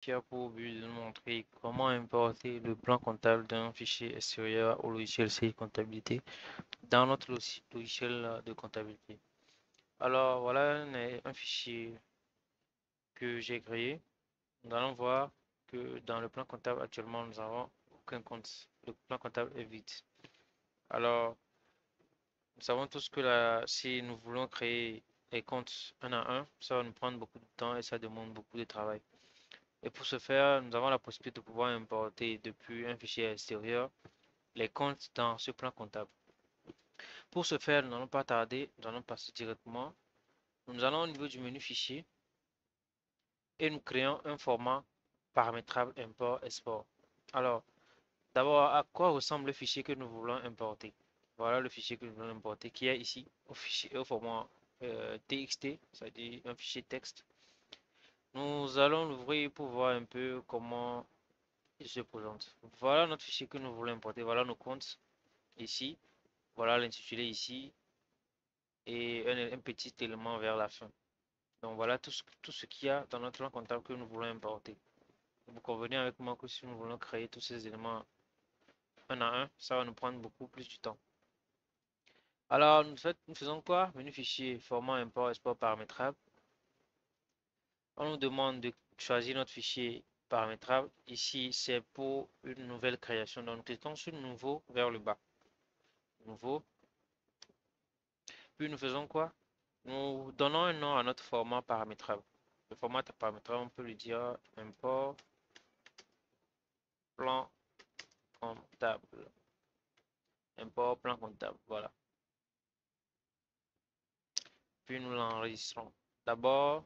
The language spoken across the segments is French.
qui a pour but de nous montrer comment importer le plan comptable d'un fichier extérieur au logiciel C Comptabilité dans notre logiciel de comptabilité. Alors voilà un fichier que j'ai créé. Nous allons voir que dans le plan comptable actuellement, nous n'avons aucun compte. Le plan comptable est vide. Alors, nous savons tous que si nous voulons créer les comptes un à un, ça va nous prendre beaucoup de temps et ça demande beaucoup de travail. Et pour ce faire, nous avons la possibilité de pouvoir importer depuis un fichier extérieur les comptes dans ce plan comptable. Pour ce faire, nous n'allons pas tarder, nous allons passer directement. Nous allons au niveau du menu fichier et nous créons un format paramétrable import-export. Alors, d'abord, à quoi ressemble le fichier que nous voulons importer? Voilà le fichier que nous voulons importer qui est ici au format TXT, c'est-à-dire un fichier texte. Nous allons l'ouvrir pour voir un peu comment il se présente. Voilà notre fichier que nous voulons importer. Voilà nos comptes ici. Voilà l'intitulé ici et un petit élément vers la fin. Donc voilà tout ce qu'il y a dans notre plan comptable que nous voulons importer. Vous convenez avec moi que si nous voulons créer tous ces éléments un à un, ça va nous prendre beaucoup plus de temps. Alors nous faisons quoi? Menu fichier, format import, export paramétrable. On nous demande de choisir notre fichier paramétrable. Ici, c'est pour une nouvelle création. Donc nous cliquons sur nouveau vers le bas. Nouveau. Puis nous faisons quoi? Nous donnons un nom à notre format paramétrable. Le format paramétrable, on peut lui dire import plan comptable. Import plan comptable. Voilà. Puis nous l'enregistrons. D'abord,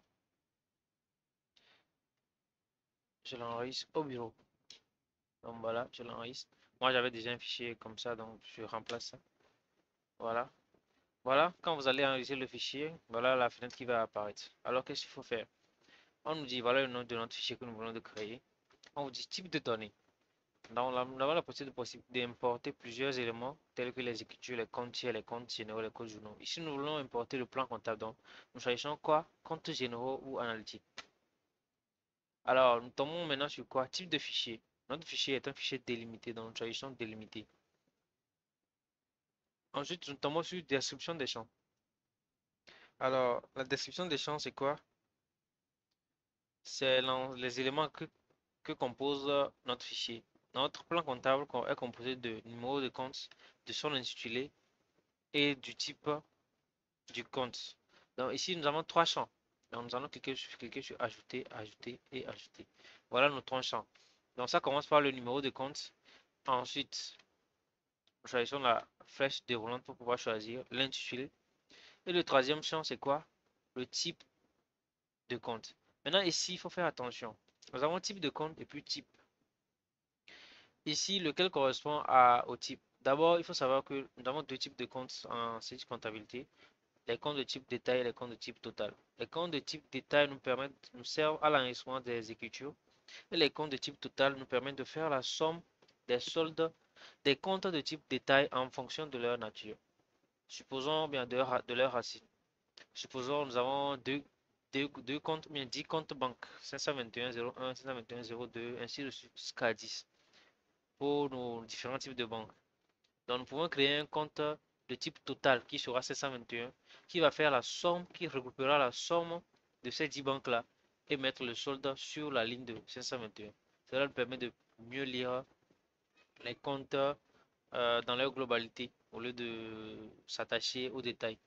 je l'enregistre au bureau. Donc voilà, je l'enregistre. Moi, j'avais déjà un fichier comme ça, donc je remplace ça. Voilà. Voilà, quand vous allez enregistrer le fichier, voilà la fenêtre qui va apparaître. Alors, qu'est-ce qu'il faut faire? On nous dit, voilà le nom de notre fichier que nous voulons de créer. On vous dit type de données. Donc, nous avons la possibilité d'importer plusieurs éléments tels que les écritures, les comptes tiers, les comptes généraux, les comptes journaux. Ici, nous voulons importer le plan comptable. Donc, nous choisissons quoi? Comptes généraux ou analytiques. Alors, nous tombons maintenant sur quoi? Type de fichier. Notre fichier est un fichier délimité, donc nous choisissons délimité. Ensuite, nous tombons sur description des champs. Alors, la description des champs, c'est quoi? C'est les éléments que compose notre fichier. Notre plan comptable est composé de numéro de compte, de son intitulé et du type du compte. Donc ici, nous avons trois champs. Donc nous allons cliquer sur ajouter, ajouter et ajouter. Voilà nos trois champs. Donc ça commence par le numéro de compte. Ensuite, nous choisissons la flèche déroulante pour pouvoir choisir l'intitulé. Et le troisième champ, c'est quoi? Le type de compte. Maintenant, ici, il faut faire attention. Nous avons type de compte et puis type. Ici, lequel correspond au type. D'abord, il faut savoir que nous avons deux types de comptes en saisie comptabilité. Les comptes de type détail et les comptes de type total. Les comptes de type détail nous servent à l'enregistrement des écritures. Et les comptes de type total nous permettent de faire la somme des soldes des comptes de type détail en fonction de leur nature. Supposons bien de leur racine. Supposons nous avons deux comptes, bien 10 comptes banques, 521,01, 521,02, ainsi de suite jusqu'à 10 pour nos différents types de banques. Donc nous pouvons créer un compte de type total qui sera 721, qui va faire la somme, qui regroupera la somme de ces 10 banques-là et mettre le solde sur la ligne de 521. Cela nous permet de mieux lire les comptes dans leur globalité au lieu de s'attacher aux détails.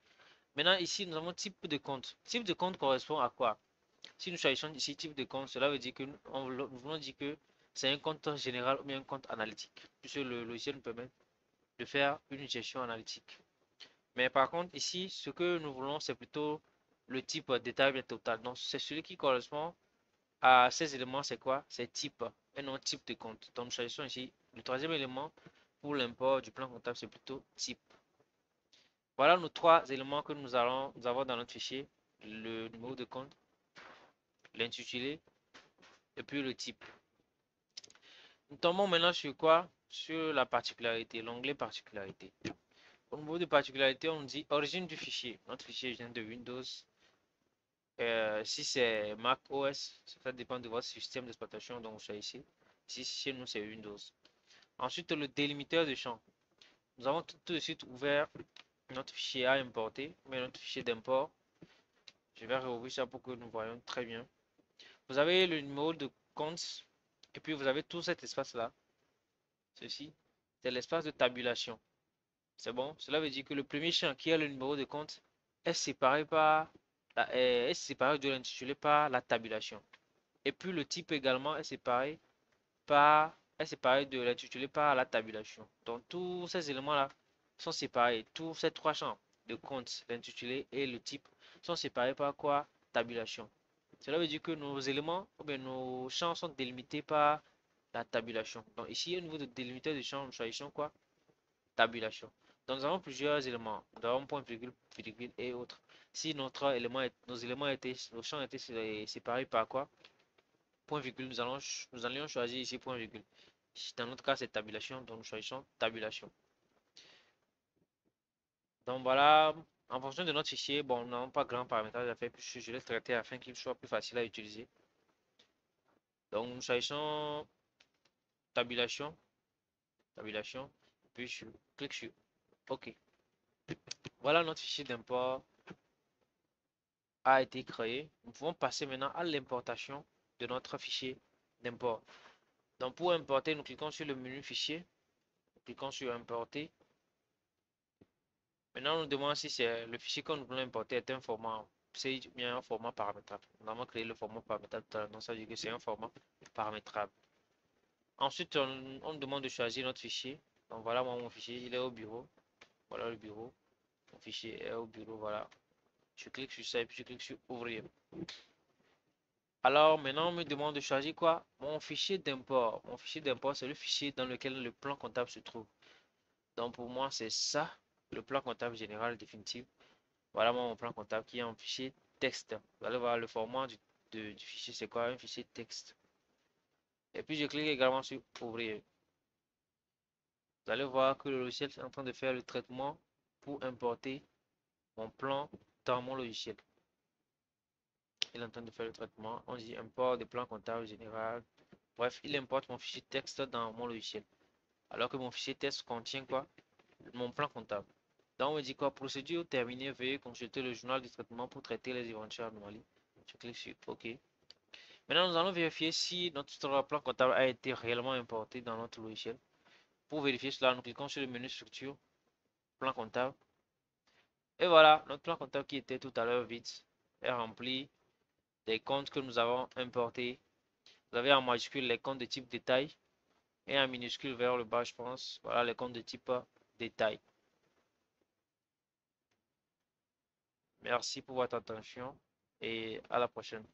Maintenant, ici, nous avons type de compte. Type de compte correspond à quoi? Si nous choisissons ici type de compte, cela veut dire que nous voulons dire que c'est un compte général ou bien un compte analytique, puisque le logiciel nous permet de faire une gestion analytique. Mais par contre, ici, ce que nous voulons, c'est plutôt le type détail bien total. Donc, c'est celui qui correspond à ces éléments, c'est quoi? C'est type et non type de compte. Donc, nous choisissons ici le troisième élément pour l'import du plan comptable, c'est plutôt type. Voilà nos trois éléments que nous allons avoir dans notre fichier, le numéro de compte, l'intitulé et puis le type. Nous tombons maintenant sur quoi? Sur la particularité, l'onglet particularité. Au niveau de particularité, on nous dit origine du fichier. Notre fichier vient de Windows. Si c'est Mac OS, ça dépend de votre système d'exploitation dont vous choisissez. Ici, chez nous, c'est Windows. Ensuite, le délimiteur de champ. Nous avons tout de suite ouvert notre fichier à importer, mais notre fichier d'import. Je vais rouvrir ça pour que nous voyons très bien. Vous avez le numéro de compte et puis vous avez tout cet espace-là. Ceci, c'est l'espace de tabulation. C'est bon? Cela veut dire que le premier champ qui a le numéro de compte est séparé par est séparé de l'intitulé par la tabulation. Et puis le type également est séparé de l'intitulé par la tabulation. Donc tous ces éléments-là sont séparés. Tous ces trois champs de compte, l'intitulé et le type sont séparés par quoi? Tabulation. Cela veut dire que nos éléments, ou bien nos champs sont délimités par la tabulation. Donc ici, au niveau de délimiter de champ, nous choisissons quoi? Tabulation. Donc nous avons plusieurs éléments. Nous avons point, virgule, virgule et autres. Si notre élément nos éléments étaient, nos champs étaient séparés par quoi? Point virgule, nous allions choisir ici point virgule. Dans notre cas, c'est tabulation, donc nous choisissons tabulation. Donc voilà, en fonction de notre fichier, bon, nous n'avons pas grand paramétrage à faire, puisque je l'ai traité afin qu'il soit plus facile à utiliser. Donc nous choisissons tabulation, tabulation, puis je clique sur OK. Voilà, notre fichier d'import a été créé. Nous pouvons passer maintenant à l'importation de notre fichier d'import. Donc pour importer, nous cliquons sur le menu fichier, nous cliquons sur importer. Maintenant, on nous demande si c'est le fichier que nous voulons importer est un format, c'est bien un format paramétrable. Nous avons créé le format paramétrable tout à l'heure, donc ça veut dire que c'est un format paramétrable. Ensuite, on nous demande de choisir notre fichier. Donc voilà, moi, mon fichier, il est au bureau. Voilà le bureau. Mon fichier est au bureau, voilà. Je clique sur ça et puis je clique sur ouvrir. Alors maintenant, on me demande de choisir quoi? Mon fichier d'import. Mon fichier d'import, c'est le fichier dans lequel le plan comptable se trouve. Donc pour moi, c'est ça, le plan comptable général définitif. Voilà mon plan comptable qui est en fichier texte. Vous allez voir le format du fichier, c'est quoi? Un fichier texte. Et puis je clique également sur ouvrir. Vous allez voir que le logiciel est en train de faire le traitement pour importer mon plan dans mon logiciel. Il est en train de faire le traitement. On dit import des plans comptables général. Bref, il importe mon fichier texte dans mon logiciel. Alors que mon fichier texte contient quoi? Mon plan comptable. Donc on me dit quoi? Procédure terminée. Veuillez consulter le journal du traitement pour traiter les éventuelles anomalies. Je clique sur OK. Maintenant, nous allons vérifier si notre plan comptable a été réellement importé dans notre logiciel. Pour vérifier cela, nous cliquons sur le menu structure, plan comptable. Et voilà, notre plan comptable qui était tout à l'heure vide est rempli des comptes que nous avons importés. Vous avez en majuscule les comptes de type détail et en minuscule vers le bas, je pense. Voilà les comptes de type détail. Merci pour votre attention et à la prochaine.